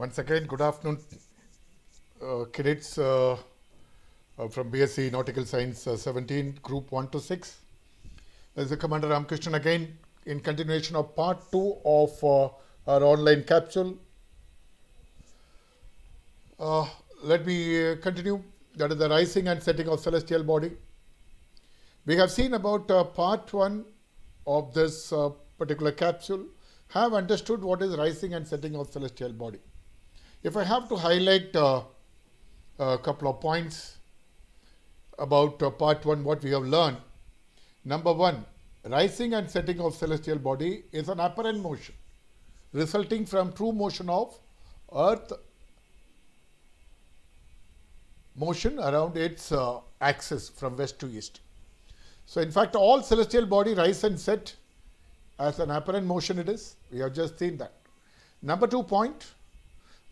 Once again, good afternoon, cadets from BSc Nautical Science 17, Group 1 to 6. This is the Commander Ramkrishnan again in continuation of part 2 of our online capsule. Let me continue. That is the rising and setting of celestial body. We have seen about part 1 of this particular capsule, have understood what is rising and setting of celestial body. If I have to highlight a couple of points about part 1, what we have learned. Number 1, rising and setting of celestial body is an apparent motion resulting from true motion of Earth motion around its axis from west to east. So, in fact, all celestial body rise and set as an apparent motion it is. We have just seen that. Number 2 point,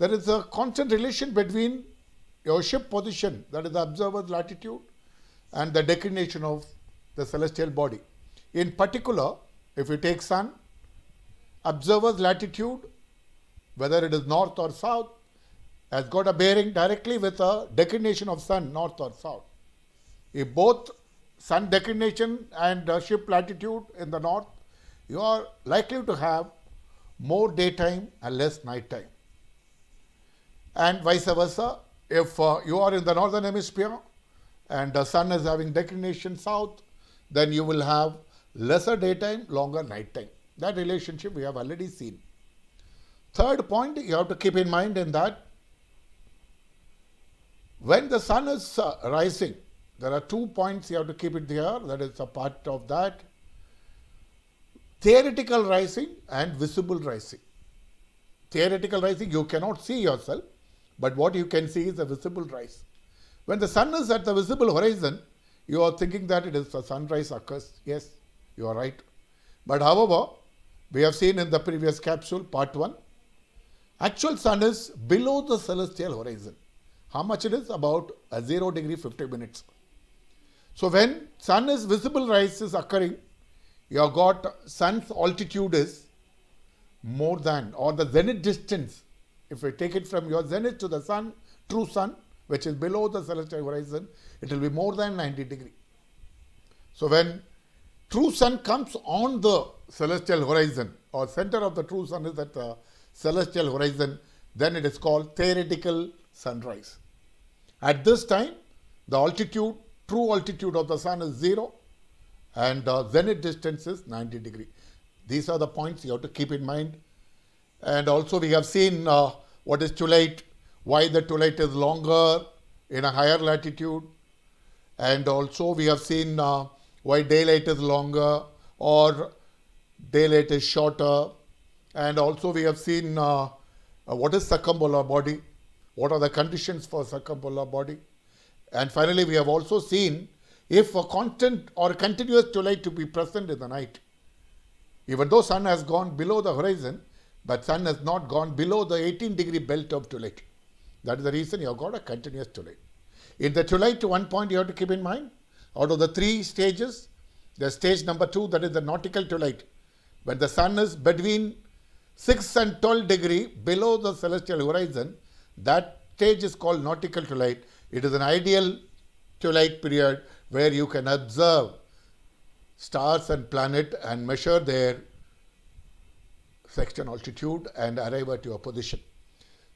there is a constant relation between your ship position, that is the observer's latitude, and the declination of the celestial body. In particular, if you take sun, observer's latitude, whether it is north or south, has got a bearing directly with a declination of sun, north or south. If both sun declination and ship latitude in the north, you are likely to have more daytime and less night time. And vice versa, if you are in the northern hemisphere and the sun is having declination south, then you will have lesser daytime, longer night time. That relationship we have already seen. Third point you have to keep in mind in that when the sun is rising, there are 2 points you have to keep it there, that is a part of that. Theoretical rising and visible rising. Theoretical rising, you cannot see yourself, but what you can see is a visible rise. When the sun is at the visible horizon, you are thinking that it is a sunrise occurs. Yes, you are right. But however, we have seen in the previous capsule, part 1, actual sun is below the celestial horizon. How much it is? About 0 degree 50 minutes. So when sun is visible rise is occurring, you have got sun's altitude is more than, or the zenith distance, if we take it from your zenith to the sun, true sun, which is below the celestial horizon, it will be more than 90 degree. So when true sun comes on the celestial horizon, or center of the true sun is at the celestial horizon, then it is called theoretical sunrise. At this time, the altitude, true altitude of the sun is 0 and zenith distance is 90 degree. These are the points you have to keep in mind. And also we have seen what is twilight, why the twilight is longer in a higher latitude. And also we have seen why daylight is longer or daylight is shorter. And also we have seen what is circumpolar body, what are the conditions for circumpolar body. And finally we have also seen if a constant or continuous twilight to be present in the night. Even though sun has gone below the horizon, but sun has not gone below the 18 degree belt of twilight. That is the reason you have got a continuous twilight. In the twilight, 1 point you have to keep in mind, out of the 3 stages, the stage number 2, that is the nautical twilight, when the sun is between 6 and 12 degree below the celestial horizon, that stage is called nautical twilight. It is an ideal twilight period where you can observe stars and planet and measure their section altitude and arrive at your position.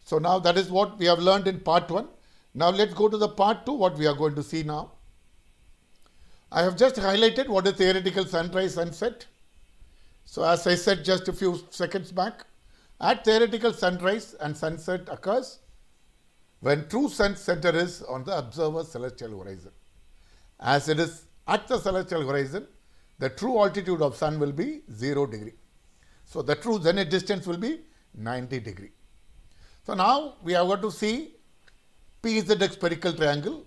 So now that is what we have learned in part 1. Now let's go to the part 2, what we are going to see now. I have just highlighted what is theoretical sunrise sunset. So as I said just a few seconds back, at theoretical sunrise and sunset occurs when true sun center is on the observer's celestial horizon. As it is at the celestial horizon, the true altitude of sun will be 0 degree. So the true zenith distance will be 90 degree. So now we are going to see PZ spherical triangle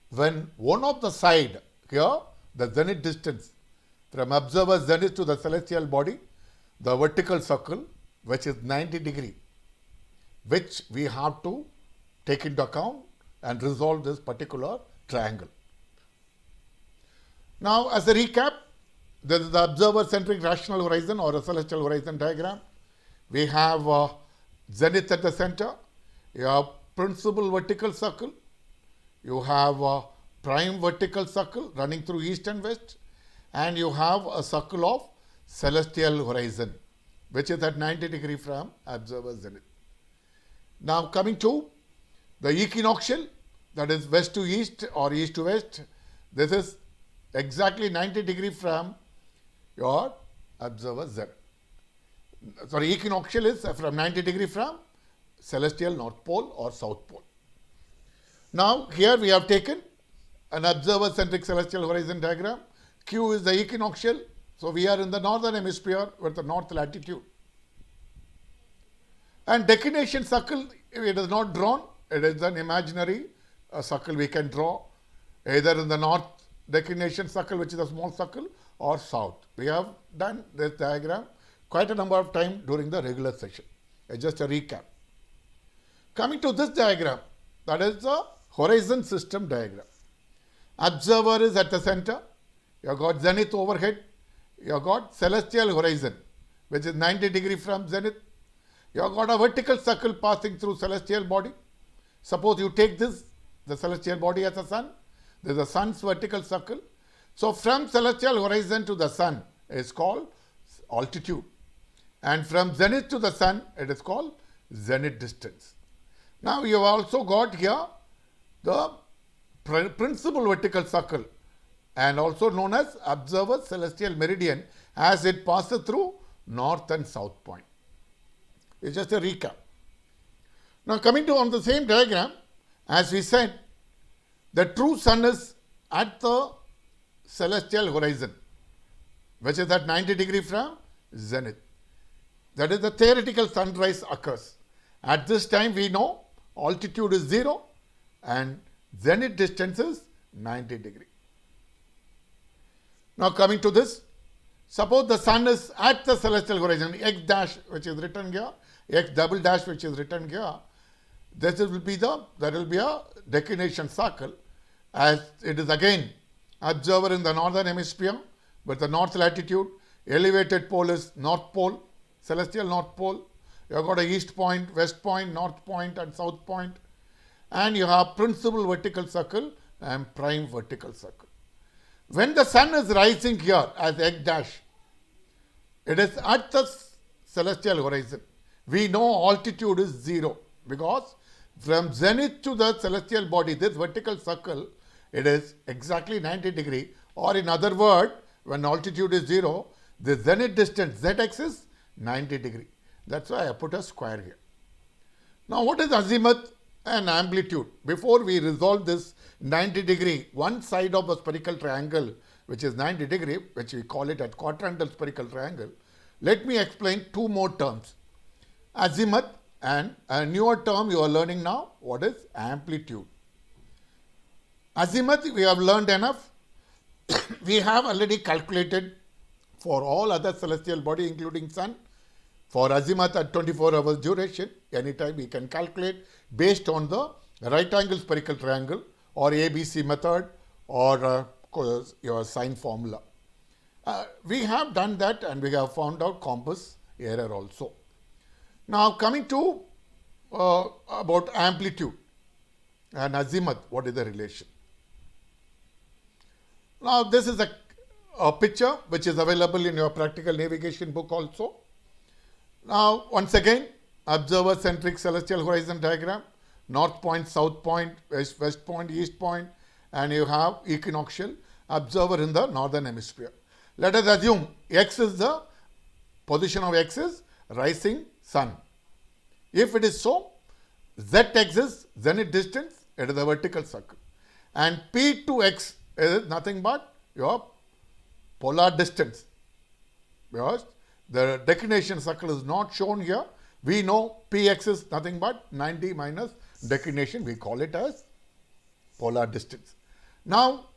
when one of the side here, the zenith distance from observer's zenith to the celestial body, the vertical circle which is 90 degree, which we have to take into account and resolve this particular triangle. Now as a recap, this is the observer-centric rational horizon or a celestial horizon diagram. We have zenith at the center, you have principal vertical circle, you have a prime vertical circle running through east and west, and you have a circle of celestial horizon, which is at 90 degree from observer's zenith. Now coming to the equinoctial, that is west to east or east to west, this is exactly 90 degree from your observer's zenith. Sorry, equinoctial is from 90 degree from celestial north pole or south pole. Now here we have taken an observer-centric celestial horizon diagram. Q is the equinoctial, so we are in the northern hemisphere with the north latitude. And declination circle, it is not drawn, it is an imaginary circle we can draw either in the north declination circle, which is a small circle, or south. We have done this diagram quite a number of times during the regular session. Just a recap. Coming to this diagram, that is the horizon system diagram. Observer is at the center. You have got zenith overhead. You have got celestial horizon, which is 90 degree from zenith. You have got a vertical circle passing through celestial body. Suppose you take this, the celestial body as a sun. There is a sun's vertical circle. So from celestial horizon to the sun is called altitude. And from zenith to the sun, it is called zenith distance. Now you have also got here the principal vertical circle, and also known as observer's celestial meridian, as it passes through north and south point. It's just a recap. Now coming to on the same diagram, as we said, the true sun is at the celestial horizon, which is at 90 degree from zenith. That is, the theoretical sunrise occurs. At this time we know altitude is 0 and zenith distance is 90 degree. Now coming to this, suppose the sun is at the celestial horizon, x dash which is written here, x double dash which is written here, this will be there will be a declination circle, as it is again observer in the northern hemisphere with the north latitude. Elevated pole is north pole, celestial north pole. You have got a east point, west point, north point and south point, and you have principal vertical circle and prime vertical circle. When the sun is rising here as x dash, it is at the celestial horizon. We know altitude is 0 because from zenith to the celestial body, this vertical circle, it is exactly 90 degree, or in other words, when altitude is 0, the zenith distance zx is 90 degree. That's why I put a square here. Now what is azimuth and amplitude? Before we resolve this 90 degree, one side of a spherical triangle which is 90 degree, which we call it a quadrantal spherical triangle, let me explain two more terms. Azimuth and a newer term you are learning now, what is amplitude. Azimuth we have learned enough. We have already calculated for all other celestial body including sun. For azimuth at 24 hours duration, anytime we can calculate based on the right angle spherical triangle or ABC method or your sine formula. We have done that and we have found out compass error also. Now coming to about amplitude and azimuth, what is the relation? Now this is a picture which is available in your practical navigation book also. Now once again, observer centric celestial horizon diagram, north point, south point, west point, east point, and you have equinoctial observer in the northern hemisphere. Let us assume x is the position of x is rising sun. If it is so, zx is zenith distance, it is a vertical circle, and p to x is nothing but your polar distance, because the declination circle is not shown here. We know px is nothing but 90 minus declination, we call it as polar distance. Now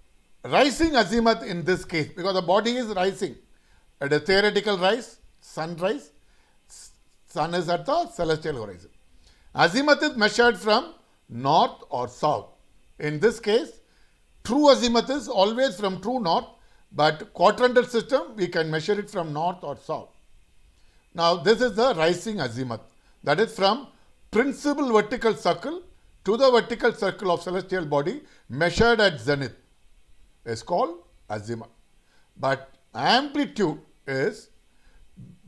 rising azimuth in this case, because the body is rising at a theoretical rise, sunrise, sun is at the celestial horizon. Azimuth is measured from north or south. In this case, true azimuth is always from true north, but quadrantal system we can measure it from north or south. Now this is the rising azimuth, that is from principal vertical circle to the vertical circle of celestial body measured at zenith is called azimuth. But amplitude is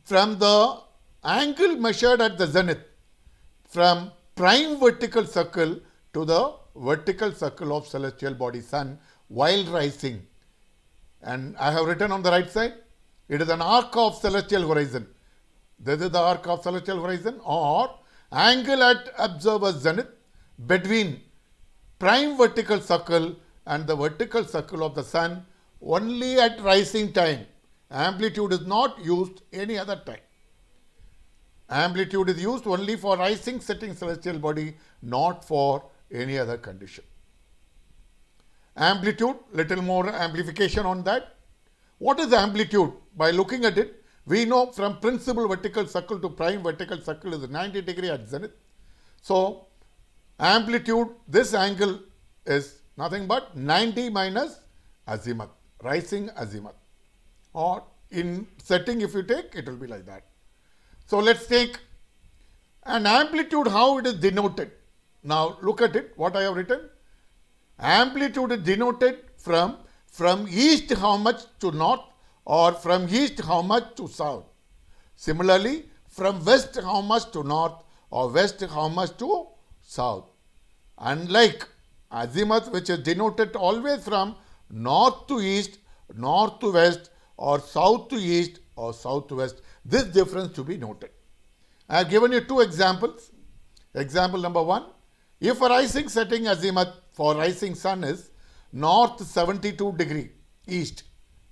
from the angle measured at the zenith from prime vertical circle to the vertical circle of celestial body sun while rising. And I have written on the right side, it is an arc of celestial horizon. This is the arc of celestial horizon, or angle at observer's zenith between prime vertical circle and the vertical circle of the sun only at rising time. Amplitude is not used any other time. Amplitude is used only for rising, setting celestial body, not for any other condition. Amplitude, little more amplification on that. What is amplitude? By looking at it, we know from principal vertical circle to prime vertical circle is 90 degree at zenith. So, amplitude, this angle is nothing but 90 minus azimuth, rising azimuth. Or in setting, if you take, it will be like that. So, let us take an amplitude, how it is denoted. Now, look at it, what I have written. Amplitude is denoted from east how much to north, or from east how much to south. Similarly, from west how much to north, or west how much to south. Unlike azimuth, which is denoted always from north to east, north to west, or south to east, or south to west. This difference to be noted. I have given you two examples. Example number 1. If a rising setting azimuth for rising sun is north 72 degree east,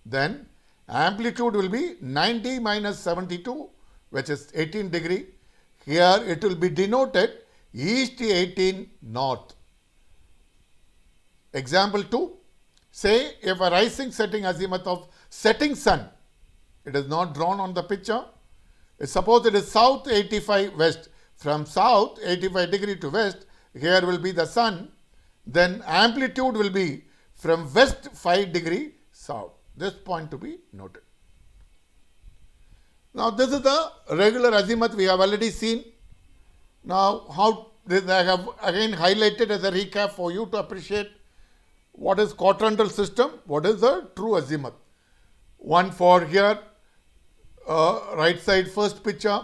then amplitude will be 90 minus 72, which is 18 degree. Here it will be denoted east 18 north. Example 2. Say if a rising setting azimuth of setting sun, it is not drawn on the picture. Suppose it is south 85 west. From south 85 degree to west, here will be the sun. Then amplitude will be from west 5 degree south. This point to be noted. Now, this is the regular azimuth we have already seen. Now, how this I have again highlighted as a recap for you to appreciate what is quadrantal system, what is the true azimuth. One for here, right side first picture,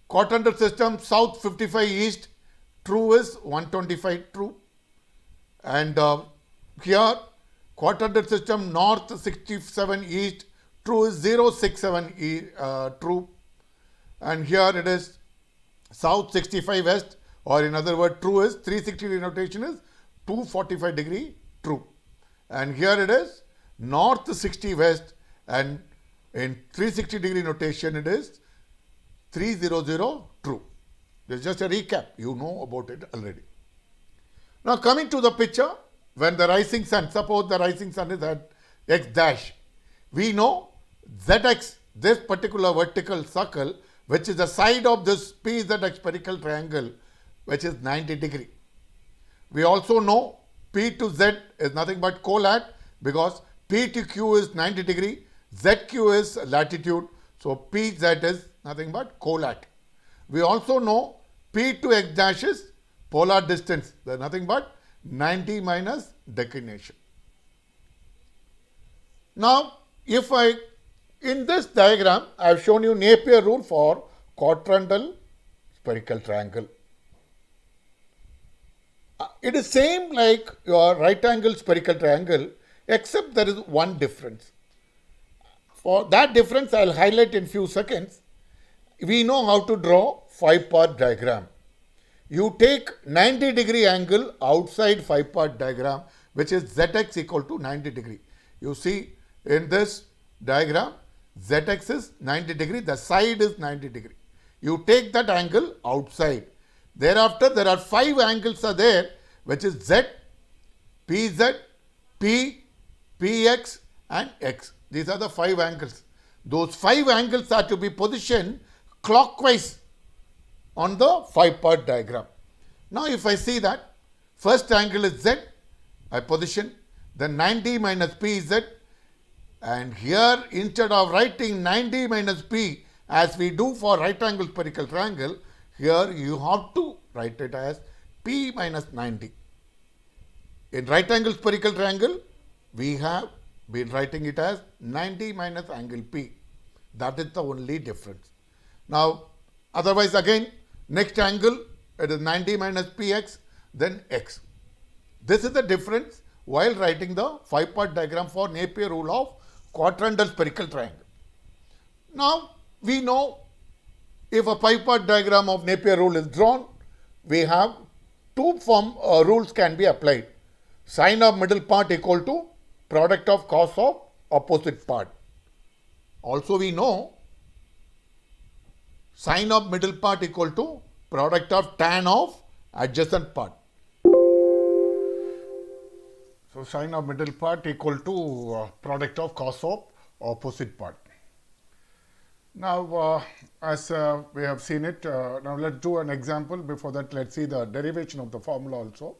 quadrantal system south 55 east, true is 125 true. And here quadrantal system north 67 east, true is 067 true. And here it is south 65 west, or in other words true is 360 degree notation is 245 degree true. And here it is north 60 west, and in 360 degree notation it is 300 true. This is just a recap, you know about it already. Now coming to the picture, when the rising sun, suppose the rising sun is at x dash, we know zx, this particular vertical circle, which is the side of this PZX spherical triangle, which is 90 degree. We also know P to Z is nothing but colat, because P to Q is 90 degree, ZQ is latitude, so PZ is nothing but colat. We also know P to X dash is polar distance, there is nothing but 90 minus declination. Now, if in this diagram, I have shown you Napier rule for quadrantal spherical triangle. It is same like your right angle spherical triangle, except there is one difference. For that difference, I will highlight in few seconds. We know how to draw 5-part diagram. You take 90 degree angle outside 5-part diagram, which is Zx equal to 90 degree. You see in this diagram, Zx is 90 degree, the side is 90 degree. You take that angle outside. Thereafter, there are 5 angles are there, which is Z, PZ, P, Px and X. These are the 5 angles. Those 5 angles are to be positioned clockwise on the 5-part diagram. Now, if I see that first angle is Z, I position, then 90 minus P is Z, and here instead of writing 90 minus P as we do for right angle spherical triangle, Here you have to write it as P minus 90. In right angle spherical triangle, we have been writing it as 90 minus angle P. That is the only difference. Now, otherwise again, next angle, it is 90 minus Px, then x. This is the difference while writing the 5-part diagram for Napier rule of quadrantal spherical triangle. Now, we know if a 5-part diagram of Napier rule is drawn, we have two rules can be applied. Sine of middle part equal to product of cos of opposite part. Also we know sine of middle part equal to product of tan of adjacent part. So sine of middle part equal to product of cos of opposite part. Now as we have seen it, now let's do an example. Before that, let's see the derivation of the formula also.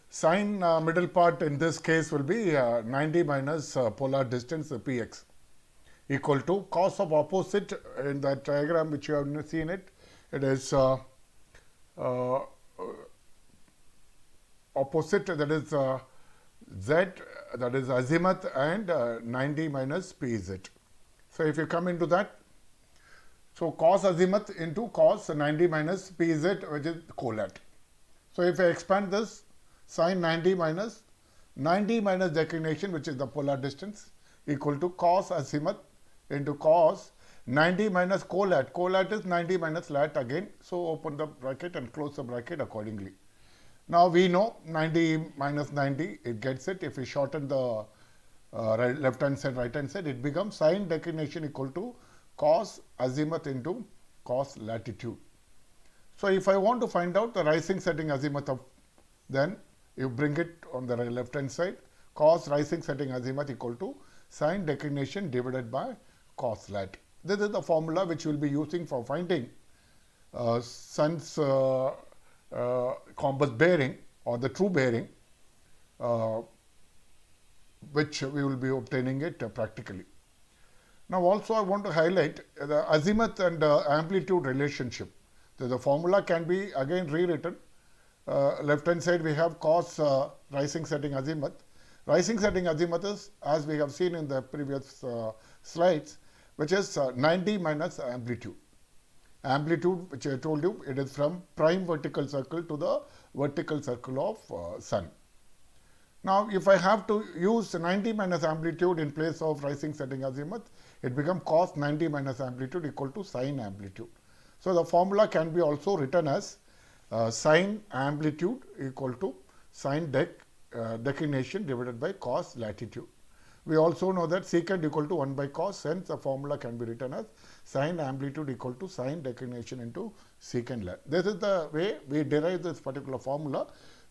Sine middle part in this case will be 90 minus polar distance Px equal to cos of opposite. In that diagram which you have seen it, it is opposite, that is z, that is azimuth, and 90 minus Pz. So if you come into that, so cos azimuth into cos 90 minus Pz, which is colat. So if I expand this, sine 90 minus declination, which is the polar distance, equal to cos azimuth into cos 90 minus colat. Colat is 90 minus lat again. So open the bracket and close the bracket accordingly. Now we know 90 minus 90, it gets it. If we shorten the left hand side, right hand side, it becomes sine declination equal to cos azimuth into cos latitude. So if I want to find out the rising setting azimuth of, then you bring it on the left hand side, cos rising setting azimuth equal to sine declination divided by cos lat. This is the formula which we will be using for finding sun's compass bearing or the true bearing, which we will be obtaining it practically. Now also I want to highlight the azimuth and amplitude relationship. So the formula can be again rewritten. Left hand side we have cos rising setting azimuth. Rising setting azimuth is, as we have seen in the previous slides, which is 90 minus amplitude. Amplitude, which I told you, it is from prime vertical circle to the vertical circle of sun. Now if I have to use 90 minus amplitude in place of rising setting azimuth, it becomes cos 90 minus amplitude equal to sine amplitude. So the formula can be also written as sine amplitude equal to sine declination divided by cos latitude. We also know that secant equal to 1 by cos, hence the formula can be written as sine amplitude equal to sine declination into secant lat. This is the way we derive this particular formula,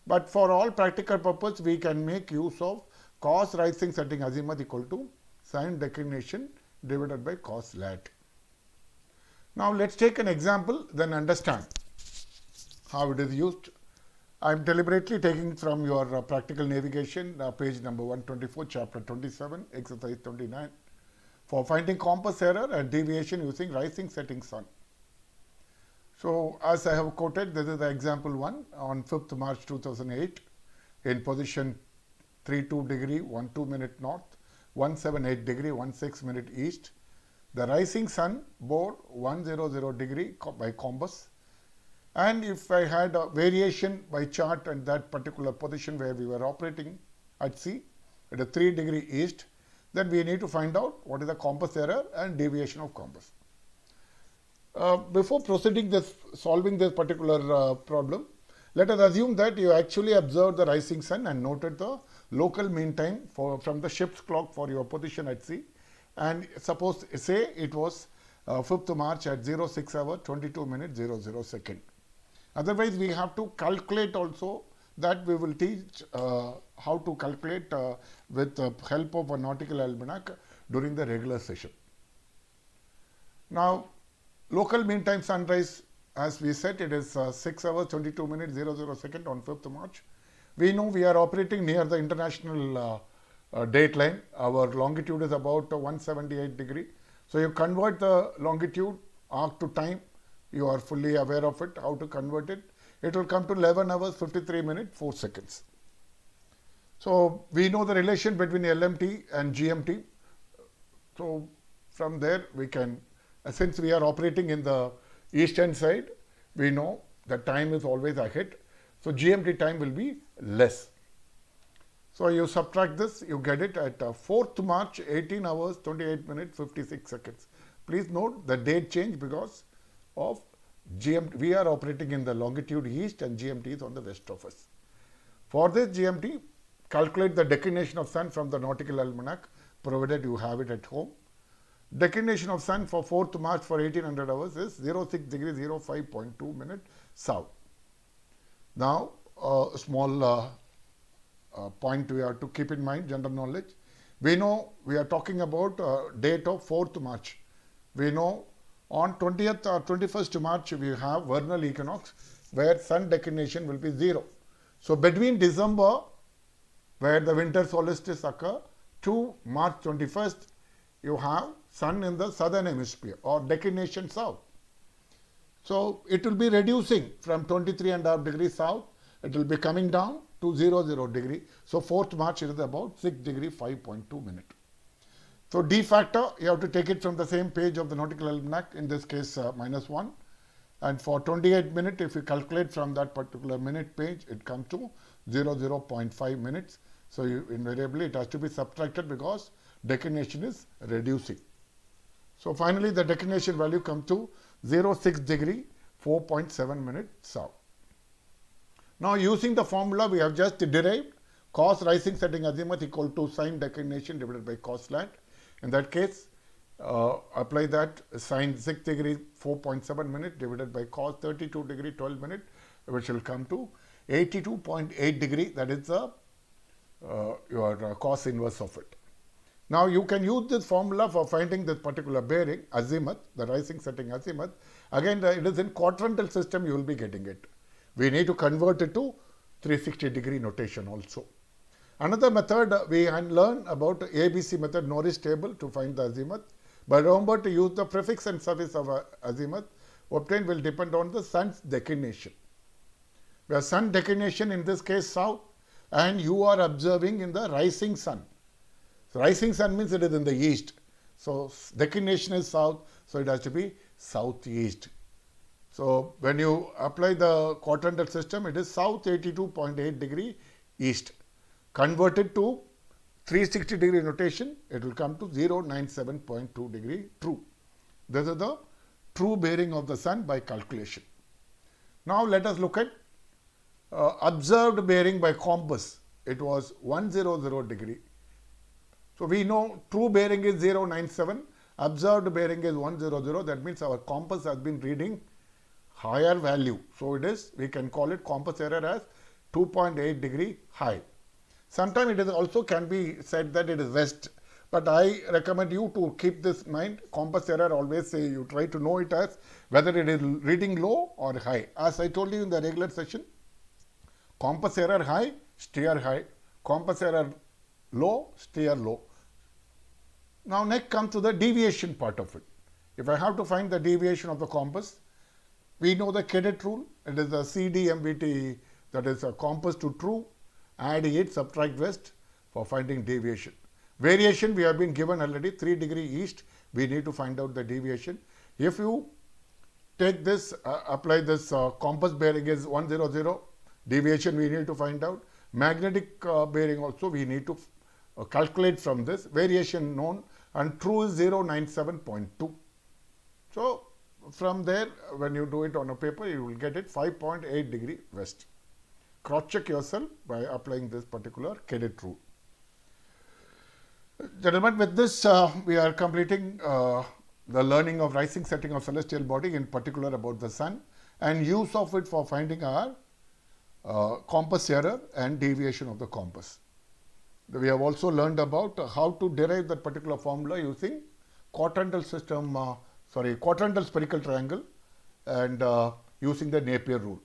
but for all practical purpose we can make use of cos rising setting azimuth equal to sine declination divided by cos lat. Now let's take an example, then understand how it is used. I am deliberately taking from your practical navigation, page number 124, chapter 27, exercise 29, for finding compass error and deviation using rising setting sun. So as I have quoted, this is the example 1 on 5th March 2008 in position 32 degree 12 minute north, 178 degree 16 minute east. The rising sun bore 100 degree by compass. And if I had a variation by chart at that particular position where we were operating at sea at a 3 degree east, then we need to find out what is the compass error and deviation of compass. Before proceeding solving this particular problem, let us assume that you actually observed the rising sun and noted the local mean time from the ship's clock for your position at sea. And suppose, say it was 5th March at 06 hour 22 minutes 00 second. Otherwise, we have to calculate also, that we will teach how to calculate with the help of a nautical almanac during the regular session. Now, local mean time sunrise, as we said, it is 6 hours 22 minutes 00 second on 5th March. We know we are operating near the international date line. Our longitude is about 178 degree. So you convert the longitude arc to time, You are fully aware of it, how to convert it. It will come to 11 hours, 53 minutes, 4 seconds. So we know the relation between LMT and GMT. So from there we can, since we are operating in the eastern side, we know the time is always ahead. So GMT time will be less. So you subtract this, you get it at 4th March, 18 hours, 28 minutes, 56 seconds. Please note the date change because of GMT. We are operating in the longitude east and GMT is on the west of us. For this GMT, calculate the declination of sun from the nautical almanac, provided you have it at home. Declination of sun for 4th March for 1800 hours is 06 degree 05.2 minute south. Now, a small point we have to keep in mind, general knowledge. We know we are talking about date of 4th March. We know on 20th or 21st March we have vernal equinox where sun declination will be 0. So between December where the winter solstice occur to March 21st, you have sun in the southern hemisphere or declination south. So it will be reducing from 23.5 degrees south. It will be coming down to 00 degree. So 4th March it is about 6 degree 5.2 minute. So D factor, you have to take it from the same page of the nautical almanac, in this case -1. And for 28 minutes, if you calculate from that particular minute page, it comes to 0.5 minutes. So invariably it has to be subtracted because declination is reducing. So finally the declination value comes to 06 degree 4.7 minutes south. Now using the formula we have just derived cos rising setting azimuth equal to sine declination divided by cos slant. In that case, apply that sine 6 degree 4.7 minute divided by cos 32 degree 12 minute, which will come to 82.8 degree. That is the your cos inverse of it. Now you can use this formula for finding this particular bearing azimuth, the rising setting azimuth. Again, it is in quadrantal system you will be getting it. We need to convert it to 360 degree notation also. Another method we learn about ABC method, Norris table, to find the azimuth. But remember to use the prefix and suffix of azimuth obtained will depend on the sun's declination. Where sun declination in this case south, and you are observing in the rising sun. So rising sun means it is in the east. So declination is south, so it has to be southeast. So when you apply the quadrantal system, it is south 82.8 degree east. Converted to 360 degree notation, it will come to 097.2 degree true. This is the true bearing of the sun by calculation. Now let us look at observed bearing by compass. It was 100 degree. So we know true bearing is 097, observed bearing is 100. That means our compass has been reading higher value. So it is, we can call it compass error as 2.8 degree high. Sometimes it is also can be said that it is west, but I recommend you to keep this in mind. Compass error, always say you try to know it as whether it is reading low or high. As I told you in the regular session, compass error high, steer high. Compass error low, steer low. Now next comes to the deviation part of it. If I have to find the deviation of the compass, we know the cadet rule. It is a CDMVT, that is a compass to true, add 8, subtract west for finding deviation. Variation we have been given already 3 degree east. We need to find out the deviation. If you take this, apply this compass bearing is 100, deviation we need to find out. Magnetic bearing also we need to calculate from this. Variation known, and true is 097.2. So from there, when you do it on a paper, you will get it 5.8 degree west. Cross check yourself by applying this particular cadet rule. Gentlemen, with this we are completing the learning of rising setting of celestial body, in particular about the sun, and use of it for finding our compass error and deviation of the compass. We have also learned about how to derive that particular formula using quadrantal system, quadrantal spherical triangle, and using the Napier rule.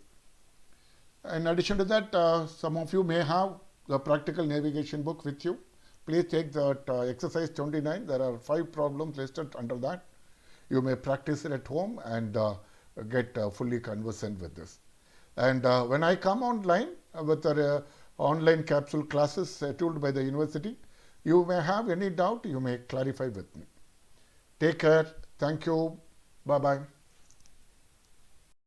In addition to that, some of you may have the practical navigation book with you. Please take that exercise 29. There are 5 problems listed under that. You may practice it at home and get fully conversant with this. And when I come online with the online capsule classes scheduled by the university, you may have any doubt, you may clarify with me. Take care. Thank you. Bye bye.